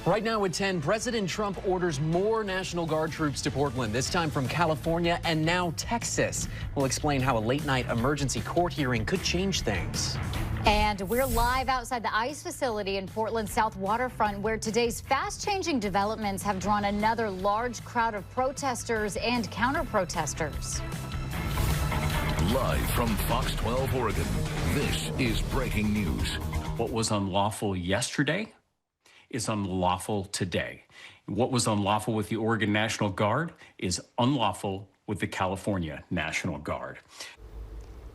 Right now at 10, President Trump orders more National Guard troops to Portland, this time from California and now Texas. We'll explain how a late-night emergency court hearing could change things. And we're live outside the ICE facility in Portland's South Waterfront, where today's fast-changing developments have drawn another large crowd of protesters and counter-protesters. Live from Fox 12 Oregon, this is breaking news. What was unlawful yesterday is unlawful today. What was unlawful with the Oregon National Guard is unlawful with the California National Guard.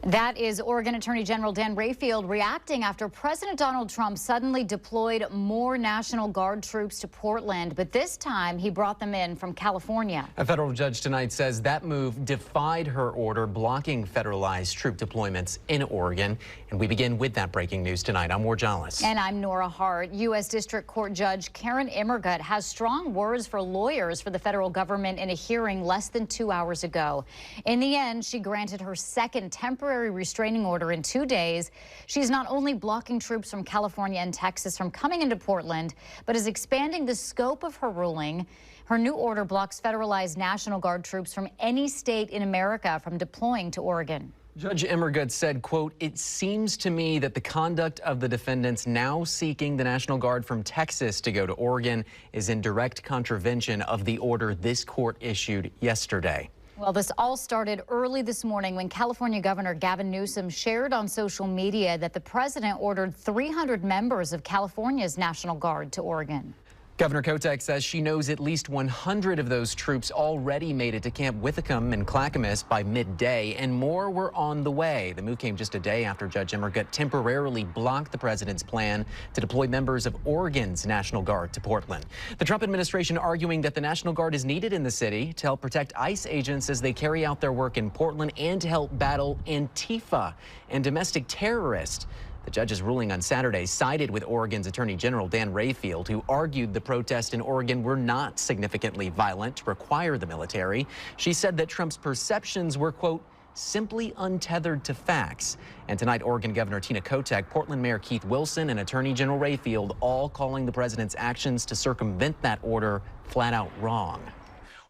That is Oregon Attorney General Dan Rayfield reacting after President Donald Trump suddenly deployed more National Guard troops to Portland, but this time he brought them in from California. A federal judge tonight says that move defied her order blocking federalized troop deployments in Oregon. And we begin with that breaking news tonight. I'm Warjalis. And I'm Nora Hart. U.S. District Court Judge Karen Immergut has strong words for lawyers for the federal government in a hearing less than 2 hours ago. In the end, she granted her second temporary restraining order in 2 days. She's not only blocking troops from California and Texas from coming into Portland, but is expanding the scope of her ruling. Her new order blocks federalized National Guard troops from any state in America from deploying to Oregon. Judge Immergut said, quote, "It seems to me that the conduct of the defendants now seeking the National Guard from Texas to go to Oregon is in direct contravention of the order this court issued yesterday." Well, this all started early this morning when California Governor Gavin Newsom shared on social media that the president ordered 300 members of California's National Guard to Oregon. Governor Kotek says she knows at least 100 of those troops already made it to Camp Withicum in Clackamas by midday, and more were on the way. The move came just a day after Judge Immergut temporarily blocked the president's plan to deploy members of Oregon's National Guard to Portland. The Trump administration arguing that the National Guard is needed in the city to help protect ICE agents as they carry out their work in Portland and to help battle Antifa and domestic terrorists. The judge's ruling on Saturday sided with Oregon's Attorney General Dan Rayfield, who argued the protests in Oregon were not significantly violent to require the military. She said that Trump's perceptions were, quote, simply untethered to facts. And tonight, Oregon Governor Tina Kotek, Portland Mayor Keith Wilson, and Attorney General Rayfield all calling the president's actions to circumvent that order flat out wrong.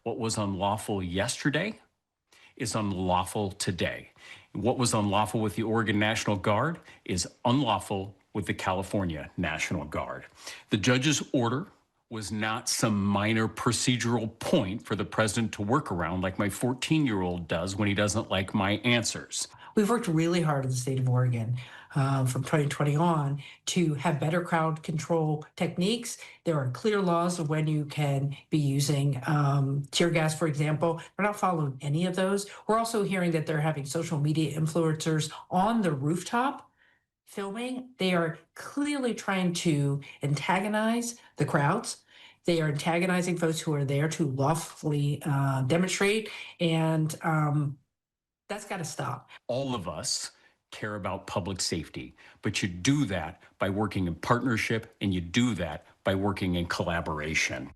What was unlawful yesterday is unlawful today. What was unlawful with the Oregon National Guard is unlawful with the California National Guard. The judge's order was not some minor procedural point for the president to work around like my 14-year-old does when he doesn't like my answers. We've worked really hard in the state of Oregon from 2020 on to have better crowd control techniques. There are clear laws of when you can be using tear gas, for example. We're not following any of those. We're also hearing that they're having social media influencers on the rooftop filming. They are clearly trying to antagonize the crowds. They are antagonizing folks who are there to lawfully demonstrate, and that's got to stop. All of us care about public safety, but you do that by working in partnership, and you do that by working in collaboration.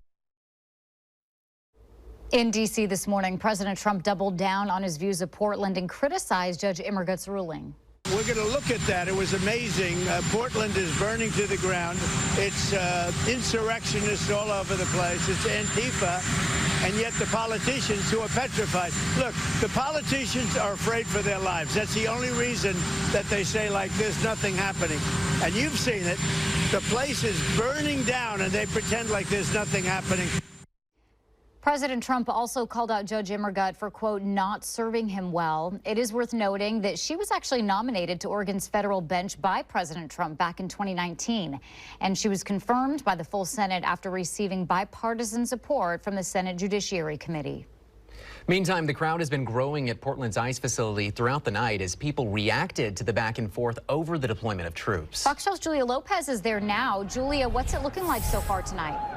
In D.C. this morning, President Trump doubled down on his views of Portland and criticized Judge Immergut's ruling. We're going to look at that. It was amazing. Portland is burning to the ground. It's insurrectionists all over the place. It's Antifa. And yet the politicians who are petrified. Look, the politicians are afraid for their lives. That's the only reason that they say, like, there's nothing happening. And you've seen it. The place is burning down, and they pretend like there's nothing happening. President Trump also called out Judge Immergut for, quote, not serving him well. It is worth noting that she was actually nominated to Oregon's federal bench by President Trump back in 2019. And she was confirmed by the full Senate after receiving bipartisan support from the Senate Judiciary Committee. Meantime, the crowd has been growing at Portland's ICE facility throughout the night as people reacted to the back and forth over the deployment of troops. Fox 12's Julia Lopez is there now. Julia, what's it looking like so far tonight?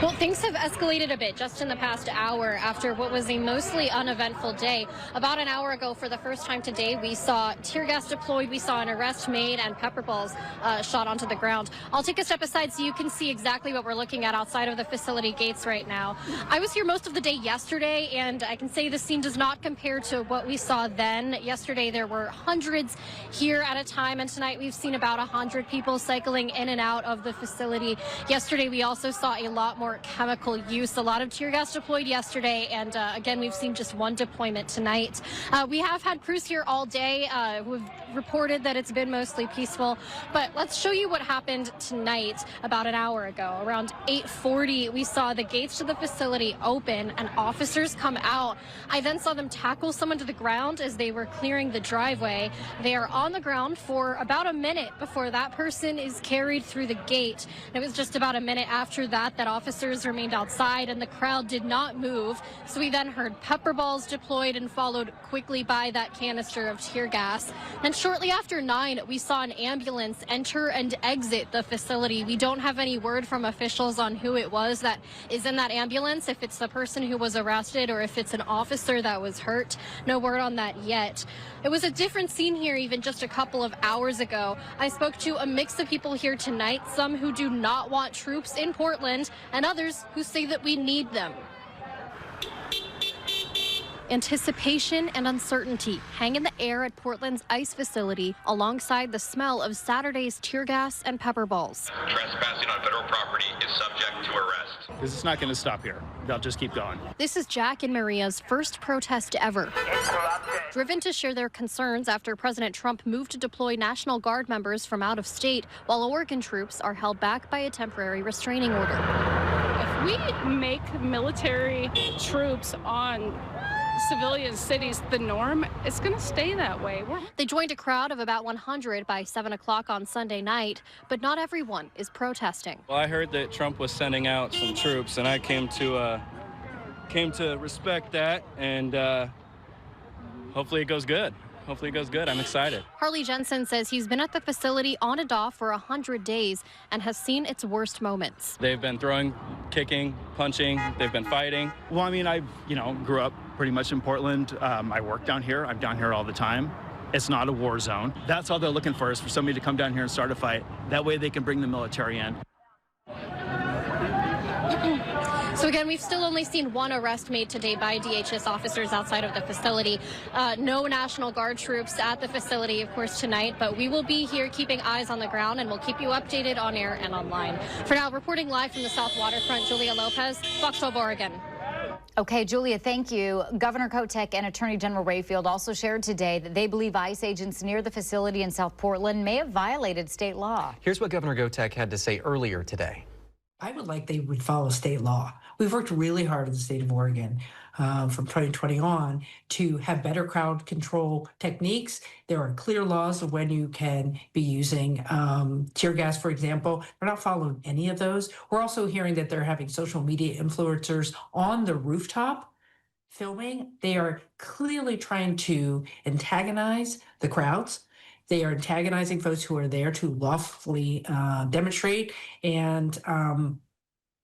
Well, things have escalated a bit just in the past hour after what was a mostly uneventful day. About an hour ago, for the first time today, we saw tear gas deployed, we saw an arrest made, and pepper balls shot onto the ground. I'll take a step aside so you can see exactly what we're looking at outside of the facility gates right now. I was here most of the day yesterday, and I can say the scene does not compare to what we saw then. Yesterday, there were hundreds here at a time, and tonight we've seen about 100 people cycling in and out of the facility. Yesterday, we also saw a lot more chemical use, a lot of tear gas deployed yesterday, and again, we've seen just one deployment tonight. We have had crews here all day who have reported that it's been mostly peaceful, but let's show you what happened tonight about an hour ago. Around 8:40, we saw the gates to the facility open and officers come out. I then saw them tackle someone to the ground as they were clearing the driveway. They are on the ground for about a minute before that person is carried through the gate. And it was just about a minute after that that officers remained outside and the crowd did not move. So we then heard pepper balls deployed and followed quickly by that canister of tear gas. And shortly after 9, we saw an ambulance enter and exit the facility. We don't have any word from officials on who it was that is in that ambulance, if it's the person who was arrested or if it's an officer that was hurt. No word on that yet. It was a different scene here even just a couple of hours ago. I spoke to a mix of people here tonight, some who do not want troops in Portland and others who say that we need them. Anticipation and uncertainty hang in the air at Portland's ICE facility alongside the smell of Saturday's tear gas and pepper balls. Trespassing on federal property is subject to arrest. This is not going to stop here. They'll just keep going. This is Jack and Maria's first protest ever. Driven to share their concerns after President Trump moved to deploy National Guard members from out of state, while Oregon troops are held back by a temporary restraining order. If we make military troops on civilian cities the norm, it's going to stay that way. They joined a crowd of about 100 by 7 o'clock on Sunday night, but not everyone is protesting. Well, I heard that Trump was sending out some troops, and I came to respect that, and hopefully it goes good. Hopefully it goes good. I'm excited. Harley Jensen says he's been at the facility on and off for 100 days and has seen its worst moments. They've been throwing, kicking, punching. They've been fighting. Well, I mean, I grew up pretty much in Portland. I work down here. I'm down here all the time. It's not a war zone. That's all they're looking for, is for somebody to come down here and start a fight. That way they can bring the military in. So again, we've still only seen one arrest made today by DHS officers outside of the facility. No National Guard troops at the facility, of course, tonight, but we will be here keeping eyes on the ground, and we'll keep you updated on air and online. For now, reporting live from the South Waterfront, Julia Lopez, Fox 12 Oregon. Okay, Julia, thank you. Governor Kotek and Attorney General Rayfield also shared today that they believe ICE agents near the facility in South Portland may have violated state law. Here's what Governor Kotek had to say earlier today. I would like they would follow state law. We've worked really hard in the state of Oregon from 2020 on to have better crowd control techniques. There are clear laws of when you can be using tear gas, for example. We're not following any of those. We're also hearing that they're having social media influencers on the rooftop filming. They are clearly trying to antagonize the crowds. They are antagonizing folks who are there to lawfully demonstrate, and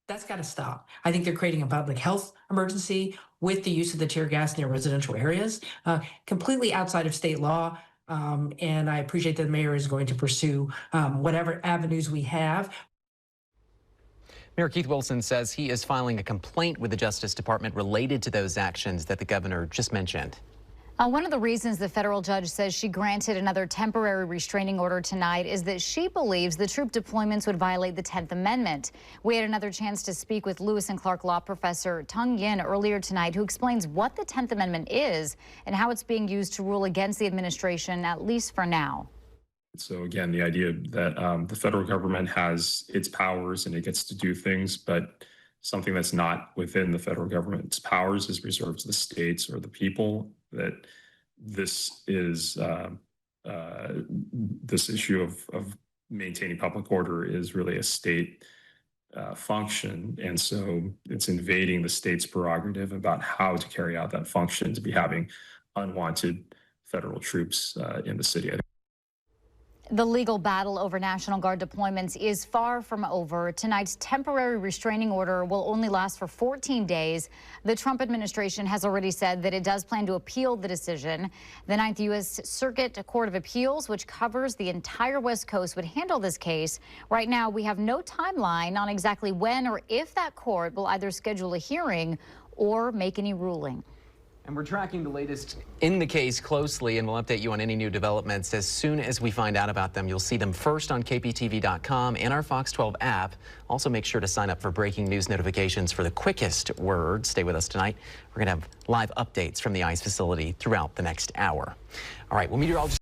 that's got to stop. I think they're creating a public health emergency with the use of the tear gas near residential areas, completely outside of state law. And I appreciate that the mayor is going to pursue whatever avenues we have. Mayor Keith Wilson says he is filing a complaint with the Justice Department related to those actions that the governor just mentioned. One of the reasons the federal judge says she granted another temporary restraining order tonight is that she believes the troop deployments would violate the 10th Amendment. We had another chance to speak with Lewis and Clark law professor Tung Yin earlier tonight, who explains what the 10th Amendment is and how it's being used to rule against the administration, at least for now. So again, the idea that the federal government has its powers and it gets to do things, but something that's not within the federal government's powers is reserved to the states or the people. That this is this issue of maintaining public order is really a state function, and so it's invading the state's prerogative about how to carry out that function, to be having unwanted federal troops in the city. The legal battle over National Guard deployments is far from over. Tonight's temporary restraining order will only last for 14 days. The Trump administration has already said that it does plan to appeal the decision. The 9th U.S. Circuit Court of Appeals, which covers the entire West Coast, would handle this case. Right now, we have no timeline on exactly when or if that court will either schedule a hearing or make any ruling. And we're tracking the latest in the case closely, and we'll update you on any new developments as soon as we find out about them. You'll see them first on KPTV.com and our Fox 12 app. Also, make sure to sign up for breaking news notifications for the quickest word. Stay with us tonight. We're going to have live updates from the ICE facility throughout the next hour. All right, well, meteorologists